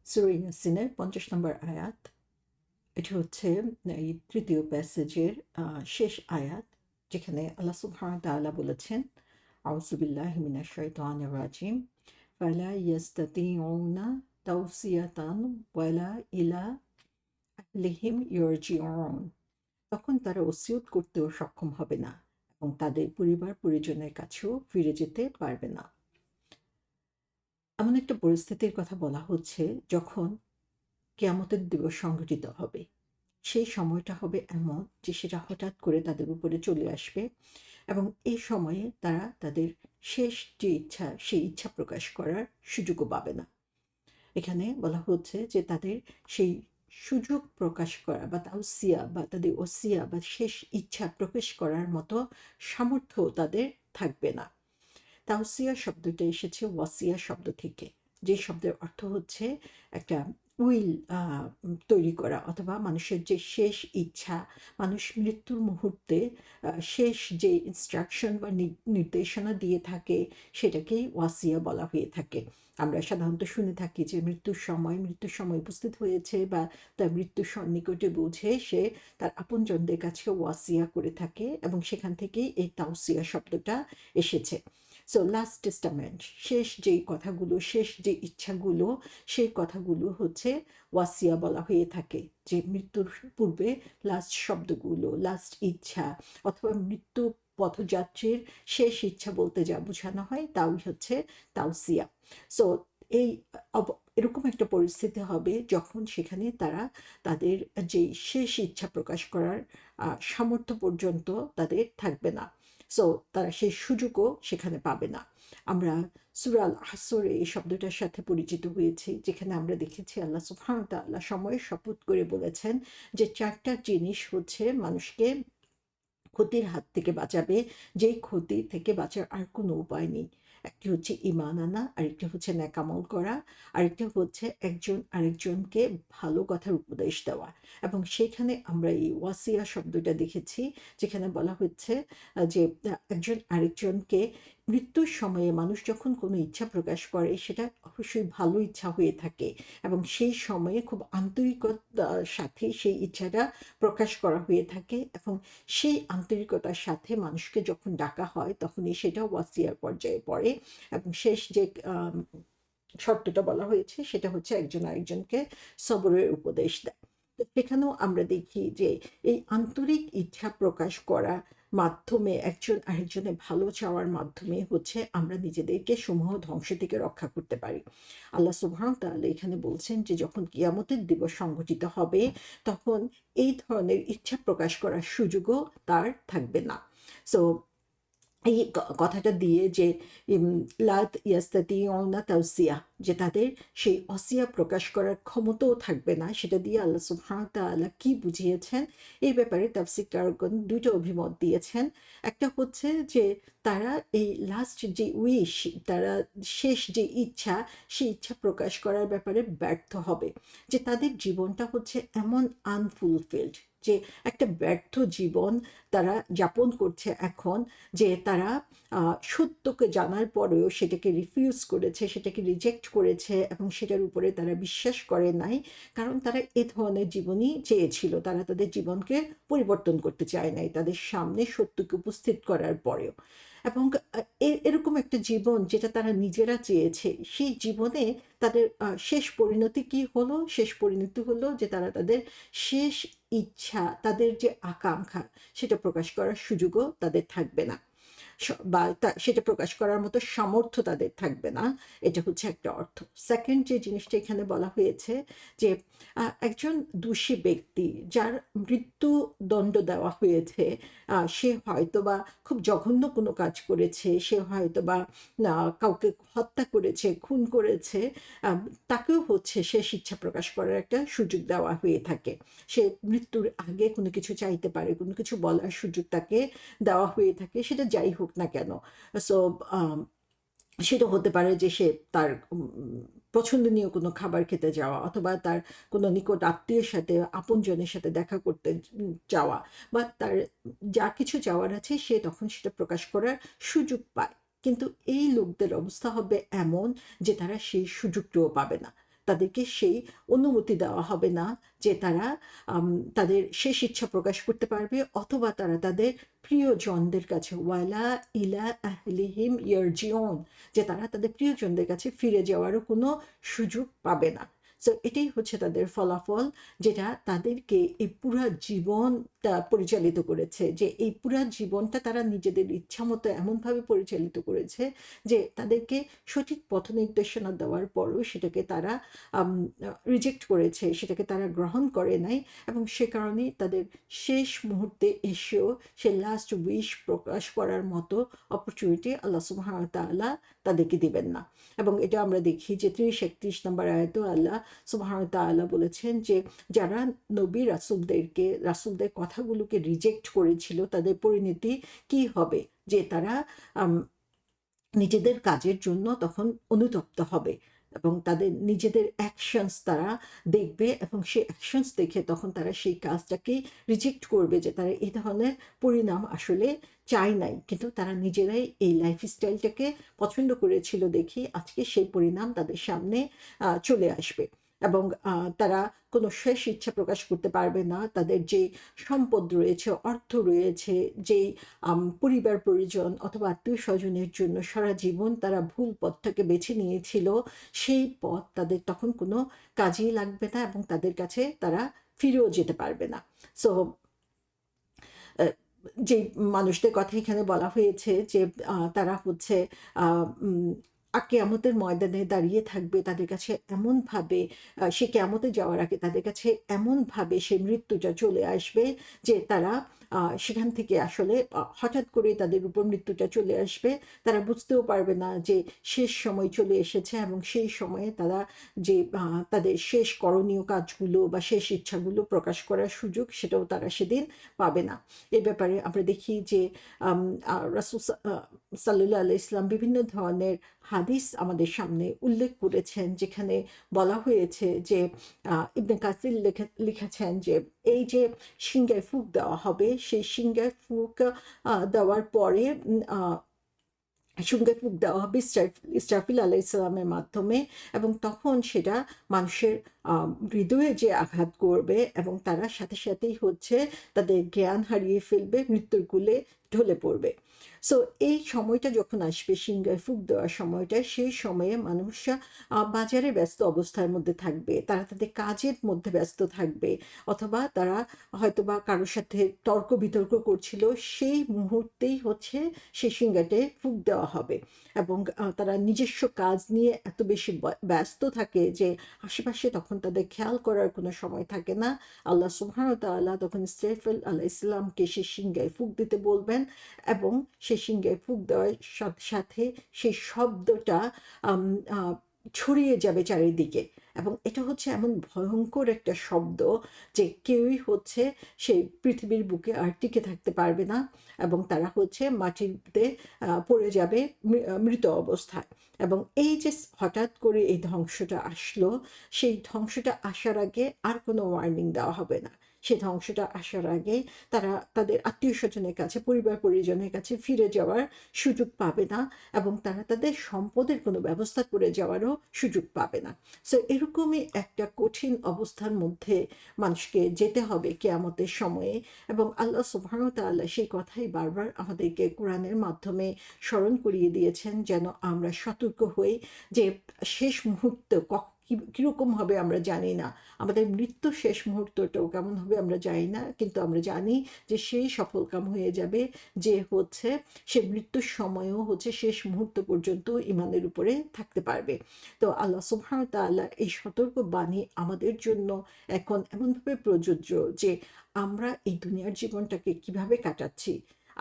সূরা ইয়াসিনের ৫০ নম্বর আয়াত। এটি হচ্ছে এই তৃতীয় প্যাসেজের শেষ আয়াত, যেখানে আল্লাহ সুবহানাহু ওয়া তাআলা বলেছেন, আউযু বিল্লাহি মিনাশ শাইতানির রাজিম, ফালা ইয়াস্তাতিউনা তাওসিয়াতান ওয়ালা ইলা আহলিহিম ইয়ারজিউন। তখন তারা ওসিয়ত করতেও সক্ষম হবে না এবং তাদের পরিবার পরিজনের কাছেও ফিরে যেতে পারবে না। এমন একটা পরিস্থিতির কথা বলা হচ্ছে যখন কিয়ামতের দিবস সংঘটিত হবে। সেই সময়টা হবে এমন যে সেটা হঠাৎ করে তাদের উপরে চলে আসবে এবং এই সময়ে তারা তাদের শেষ যে ইচ্ছা, সেই ইচ্ছা প্রকাশ করার সুযোগও পাবে না। এখানে বলা হচ্ছে যে তাদের সেই সুযোগ প্রকাশ করা বা তাওসিয়া বা তাদের ওসিয়া বা শেষ ইচ্ছা প্রকাশ করার মতো সামর্থ্য তাদের থাকবে না। তাওসিয়া শব্দটা এসেছে ওয়াসিয়া শব্দ থেকে, যে শব্দের অর্থ হচ্ছে একটা উইল তৈরি করা, অথবা মানুষের যে শেষ ইচ্ছা, মানুষ মৃত্যুর মুহূর্তে শেষ যে ইনস্ট্রাকশন বা নির্দেশনা দিয়ে থাকে, সেটাকেই ওয়াসিয়া বলা হয়ে থাকে। আমরা সাধারণত শুনে থাকি যে মৃত্যুর সময় উপস্থিত হয়েছে বা তার মৃত্যুর সন্নিকটে বুঝে সে তার আপনজনদের কাছে ওয়াসিয়া করে থাকে এবং সেখান থেকেই এই তাওসিয়া শব্দটা এসেছে। সো লাস্ট টেস্টামেন্ট, শেষ যেই কথাগুলো, শেষ যে ইচ্ছাগুলো, সেই কথাগুলো হচ্ছে ওয়াসিয়া বলা হয়ে থাকে। যে মৃত্যুর পূর্বে লাস্ট শব্দগুলো, লাস্ট ইচ্ছা, অথবা মৃত্যু পথযাত্রীর শেষ ইচ্ছা বলতে যা বোঝানো হয় তাই হচ্ছে তাওসিয়া। সো এই এরকম একটা পরিস্থিতি হবে যখন সেখানে তারা তাদের যে শেষ ইচ্ছা প্রকাশ করার সামর্থ্য পর্যন্ত তাদের থাকবে না। সো তারা সেই সুযোগও সেখানে পাবে না। আমরা সূরা আল আসরে এই শব্দটার সাথে পরিচিত হয়েছি, যেখানে আমরা দেখেছি আল্লাহ সুবহানাহু ওয়া তাআলা সময়ের শপথ করে বলেছেন যে ৪টা জিনিস হচ্ছে মানুষকে ক্ষতির হাত থেকে বাঁচাবে, যেই ক্ষতি থেকে বাঁচার আর কোনো উপায় নেই। একটি হচ্ছে ঈমান আনা, আরেকটি হচ্ছে নেক আমল করা, আরেকটি হচ্ছে একজন আরেকজনকে ভালো কথার উপদেশ দেওয়া। এবং সেখানে আমরা এই ওয়াসিয়া শব্দটা দেখেছি, যেখানে বলা হচ্ছে যে একজন আরেকজনকে মৃত্যুর সময়ে মানুষ যখন কোনো ইচ্ছা প্রকাশ করে সেটা অবশ্যই ভালো ইচ্ছা হয়ে থাকে এবং সেই সময়ে খুব আন্তরিকতার সাথে সেই ইচ্ছাটা প্রকাশ করা হয়ে থাকে এবং সেই আন্তরিকতার সাথে মানুষকে যখন ডাকা হয় তখনই সেটা ওয়াসিয়ার পর্যায়ে পড়ে এবং শেষ যে শর্তটা বলা হয়েছে সেটা হচ্ছে একজন আরেকজনকে সবরের উপদেশ দেয়। তো সেখানেও আমরা দেখি যে এই আন্তরিক ইচ্ছা প্রকাশ করা মাধ্যমে, একজন আরেকজনের ভালো চাওয়ার মাধ্যমে হচ্ছে আমরা নিজেদেরকে সমূহ ধ্বংস থেকে রক্ষা করতে পারি। আল্লাহ সুবহানাহু ওয়া তাআলা এখানে বলছেন যে যখন কিয়ামতের দিবস সংঘটিত হবে তখন এই ধরনের ইচ্ছা প্রকাশ করার সুযোগও তার থাকবে না। সো এই কথাটা দিয়ে যে লাত ইয়াস্তাতিউনা তাওসিয়া, যে তাদের সেই অসিয়া প্রকাশ করার ক্ষমতাও থাকবে না, সেটা দিয়ে আল্লাহ সুবহানাহু ওয়া তাআলা কি বুঝিয়েছেন এই ব্যাপারে তাফসীরকারগণ ২ টা অভিমত দিয়েছেন। একটা হচ্ছে যে তারা এই লাস্ট যে উইশ, তারা শেষ যে ইচ্ছা, সেই ইচ্ছা প্রকাশ করার ব্যাপারে ব্যর্থ হবে। যে তাদের জীবনটা হচ্ছে এমন আনফুলফিলড, যে একটা ব্যর্থ জীবন তারা যাপন করছে এখন, যে তারা সত্যকে জানার পরেও সেটাকে রিফিউজ করেছে, সেটাকে রিজেক্ট করেছে এবং সেটার উপরে তারা বিশ্বাস করে নাই। কারণ তারা এ ধরনের জীবনই চেয়েছিল, তারা তাদের জীবনকে পরিবর্তন করতে চায় নাই তাদের সামনে সত্যকে উপস্থিত করার পরেও। এবং এরকম একটা জীবন যেটা তারা নিজেরা চেয়েছে, সেই জীবনে তাদের শেষ পরিণতি কি হলো? শেষ পরিণতি হলো যে তারা তাদের শেষ ইচ্ছা, তাদের যে আকাঙ্ক্ষা, সেটা প্রকাশ করার সুযোগও তাদের থাকবে না, বা সেটা প্রকাশ করার মতো সামর্থ্য তাদের থাকবে না। এটা হচ্ছে একটা অর্থ। সেকেন্ড যে জিনিসটা এখানে বলা হয়েছে যে একজন দোষী ব্যক্তি যার মৃত্যুদণ্ড দেওয়া হয়েছে, সে হয়তোবা খুব জঘন্য কোনো কাজ করেছে, সে হয়তোবা কাউকে হত্যা করেছে, খুন করেছে, তাকেও হচ্ছে শেষ ইচ্ছা প্রকাশ করার একটা সুযোগ দেওয়া হয়ে থাকে। সে মৃত্যুর আগে কোনো কিছু চাইতে পারে, কোনো কিছু বলার সুযোগ তাকে দেওয়া হয়ে থাকে, সেটা যাই হোক না কেন। সো সেটা হতে পারে যে সে তার পছন্দনীয় কোনো খাবার খেতে যাওয়া, অথবা তার কোনো নিকট আত্মীয়ের সাথে, আপনজনের সাথে দেখা করতে যাওয়া, বা তার যা কিছু চাওয়ার আছে সে তখন সেটা প্রকাশ করার সুযোগ পায়। কিন্তু এই লোকদের অবস্থা হবে এমন যে তারা সেই সুযোগটাও পাবে না। তাদেরকে সেই অনুমতি দেওয়া হবে না যে তারা তাদের শেষ ইচ্ছা প্রকাশ করতে পারবে, অথবা তারা তাদের প্রিয়জনদের কাছে ওয়ালা ইলা আহলিহিম ইয়ারজিউন, যে তারা তাদের প্রিয়জনদের কাছে ফিরে যাওয়ারও কোনো সুযোগ পাবে না। সো এটাই হচ্ছে তাদের ফলাফল, যেটা তাদেরকে এই পুরা জীবনটা পরিচালিত করেছে, যে এই পুরা জীবনটা তারা নিজেদের ইচ্ছা মতো এমনভাবে পরিচালিত করেছে যে তাদেরকে সঠিক পথ নির্দেশনা দেওয়ার পরও সেটাকে তারা রিজেক্ট করেছে, সেটাকে তারা গ্রহণ করে নাই, এবং সে কারণেই তাদের শেষ মুহূর্তে এসেও সে লাস্ট উইশ প্রকাশ করার মতো অপরচুনিটি আল্লাহ সুবহানাহু ওয়া তাআলা তাদেরকে দিবেন না। এবং এটা আমরা দেখি যে 30-31 নম্বর আয়াতে আল্লাহ সুবহানাহু ওয়া তাআলা বলেছেন যে যারা নবী রাসূলদের কথাগুলোকে রিজেক্ট করেছিল তাদের পরিণতি কি হবে, যে তারা নিজেদের কাজের জন্য তখন অনুতপ্ত হবে এবং তাদের নিজেদের অ্যাকশনস তারা দেখবে, এবং সেই অ্যাকশনস দেখে তখন তারা সেই কাজটাকে রিজেক্ট করবে, যে তারা এই ধরনের পরিণাম আসলে চায় নাই, কিন্তু তারা নিজেরাই এই লাইফস্টাইলটাকে পছন্দ করেছিল দেখি আজকে সেই পরিণাম তাদের সামনে চলে আসবে। এবং তারা কোনো শেষ ইচ্ছা প্রকাশ করতে পারবে না। তাদের যে সম্পদ রয়েছে, অর্থ রয়েছে, যেই পরিবার পরিজন অথবা আত্মীয় স্বজনের জন্য সারা জীবন তারা ভুল পথটাকে বেছে নিয়েছিল, সেই পথ তাদের তখন কোনো কাজেই লাগবে না, এবং তাদের কাছে তারা ফিরেও যেতে পারবে না। সো যে মানুষদের কথা এখানে বলা হয়েছে যে তারা হচ্ছে কিয়ামতের ময়দানে দাঁড়িয়ে থাকবে, তাদের কাছে এমনভাবে সে কিয়ামতে যাওয়ার আগে তাদের কাছে এমনভাবে সে মৃত্যুটা চলে আসবে যে তারা সেখান থেকে আসলে হঠাৎ করে তাদের উপর মৃত্যুটা চলে আসবে, তারা বুঝতেও পারবে না যে শেষ সময় চলে এসেছে, এবং সেই সময়ে তারা যে তাদের শেষ করণীয় কাজগুলো বা শেষ ইচ্ছাগুলো প্রকাশ করার সুযোগ সেটাও তারা সেদিন পাবে না। এ ব্যাপারে আমরা দেখি যে রাসূল সাল্লাল্লাহু আলাইহি ওয়াসাল্লাম বিভিন্ন ধরনের হাদিস আমাদের সামনে উল্লেখ করেছেন, যেখানে বলা হয়েছে যে ইবনে কাসির লিখেছেন যে এই যে সিংহায় ফুঁক দেওয়া হবে, সেই সিংহায় ফুঁক দেওয়ার পরে সিংহায় ফুঁক দেওয়া হবে ইসরাফিল আলাইহিসসালামের মাধ্যমে, এবং তখন সেটা মানুষের হৃদয়ে যে আঘাত করবে, এবং তারা সাথে সাথেই হচ্ছে তাদের জ্ঞান হারিয়ে ফেলবে, মৃত্যুর কোলে ঢলে পড়বে। সো এই সময়টা যখন আসবে, সিংহায় ফুঁক দেওয়ার সময়টা, সেই সময়ে মানুষরা বাজারে ব্যস্ত অবস্থার মধ্যে থাকবে, তারা তাদের কাজের মধ্যে ব্যস্ত থাকবে, অথবা তারা হয়তোবা কারোর সাথে তর্ক বিতর্ক করছিল, সেই মুহূর্তেই হচ্ছে সেই সিংহাতে ফুঁক দেওয়া হবে, এবং তারা নিজস্ব কাজ নিয়ে এত বেশি ব্যস্ত থাকে যে আশেপাশে তখন তাদের খেয়াল করার কোনো সময় থাকে না। আল্লাহ সুবহানাহু ওয়া তাআলা তখন ইসরাফিল আলাইহিস সালামকে সেই সিংহায় ফুঁক দিতে বলবেন, এবং সেই সিংহায় ফুঁক দেওয়ার সাথে সাথে সেই শব্দটা ছড়িয়ে যাবে চারিদিকে, এবং এটা হচ্ছে এমন ভয়ঙ্কর একটা শব্দ যে কেউই হচ্ছে সেই পৃথিবীর বুকে আর টিকে থাকতে পারবে না, এবং তারা হচ্ছে মাটিতে পড়ে যাবে মৃত অবস্থায়। এবং এই যে হঠাৎ করে এই ধ্বংসটা আসলো, সেই ধ্বংসটা আসার আগে আর কোনো ওয়ার্নিং দেওয়া হবে না। সেই ধ্বংসটা আসার আগে তারা তাদের আত্মীয় স্বজনের কাছে, পরিবার পরিজনের কাছে ফিরে যাওয়ার সুযোগ পাবে না, এবং তারা তাদের সম্পদের কোনো ব্যবস্থা করে যাওয়ারও সুযোগ পাবে না। সো এরকমই একটা কঠিন অবস্থার মধ্যে মানুষকে যেতে হবে কিয়ামতের সময়ে, এবং আল্লাহ সুবহানাহু ওয়া তাআলা সেই কথাই বারবার আমাদেরকে কোরআনের মাধ্যমে স্মরণ করিয়ে দিয়েছেন, যেন আমরা সতর্ক হই যে শেষ মুহূর্ত কীরকম হবে আমরা জানি না, আমাদের মৃত্যু শেষ মুহূর্তটাও কেমন হবে আমরা জানি না, কিন্তু আমরা জানি যে সেই সফলকাম হয়ে যাবে যে হচ্ছে সে মৃত্যুর সময়ও হচ্ছে শেষ মুহূর্ত পর্যন্ত ইমানের উপরে থাকতে পারবে। তো আল্লাহ সুবহানাহু ওয়া তাআলা এই সতর্ক বাণী আমাদের জন্য এখন এমনভাবে প্রযোজ্য যে আমরা এই দুনিয়ার জীবনটাকে কিভাবে কাটাচ্ছি,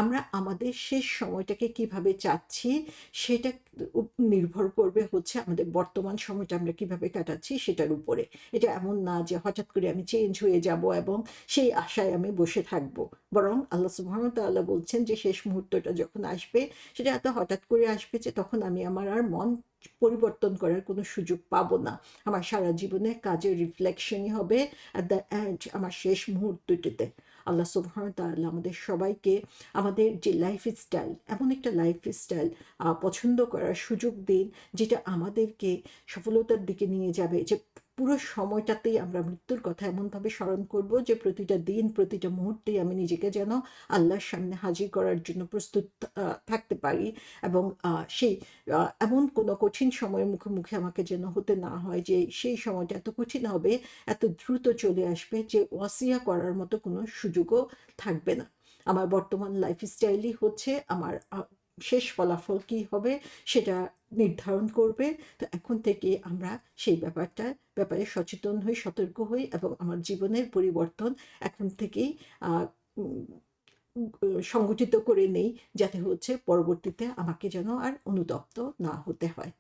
আমরা আমাদের শেষ সময়টাকে কিভাবে চাচ্ছি, সেটা নির্ভর করবে হচ্ছে আমাদের বর্তমান সময়টা আমরা কিভাবে কাটাচ্ছি সেটার উপরে। এটা এমন না যে হঠাৎ করে আমি চেঞ্জ হয়ে যাব এবং সেই আশায় আমি বসে থাকব, বরং আল্লাহ সুবহানাহু ওয়া তাআলা বলছেন যে শেষ মুহূর্তটা যখন আসবে, সেটা এত হঠাৎ করে আসবে যে তখন আমি আমার আর মন পরিবর্তন করার কোনো সুযোগ পাবো না। আমার সারা জীবনে কাজের রিফ্লেকশনই হবে অ্যাট দ্য এন্ড আমার শেষ মুহূর্তটিতে। আল্লাহ সুবহানাহু ওয়া তাআলা আমাদের সবাইকে আমাদের যে লাইফস্টাইল, এমন একটা লাইফস্টাইল পছন্দ করার সুযোগ দিন, যেটা আমাদেরকে সফলতার দিকে নিয়ে যাবে। যে পুরো সময়টাতেই আমরা মৃত্যুর কথা এমনভাবে স্মরণ করব যে প্রতিটা দিন, প্রতিটা মুহূর্তেই আমি নিজেকে যেন আল্লাহর সামনে হাজির করার জন্য প্রস্তুত থাকতে পারি, এবং সেই এমন কোনো কঠিন সময়ের মুখোমুখি আমাকে যেন হতে না হয় যে সেই সময়টা এত কঠিন হবে, এত দ্রুত চলে আসবে যে ওয়াসিয়া করার মতো কোনো সুযোগও থাকবে না। আমার বর্তমান লাইফস্টাইলই হচ্ছে আমার শেষ ফলাফল কী হবে সেটা নির্ধারণ করবে। তো এখন থেকে আমরা সেই ব্যাপারে সচেতন হই, সতর্ক হই, এবং আমার জীবনের পরিবর্তন এখন থেকেই উম সংগঠিত করে নেই, যাতে হচ্ছে পরবর্তীতে আমাকে যেন আর অনুতপ্ত না হতে হয়।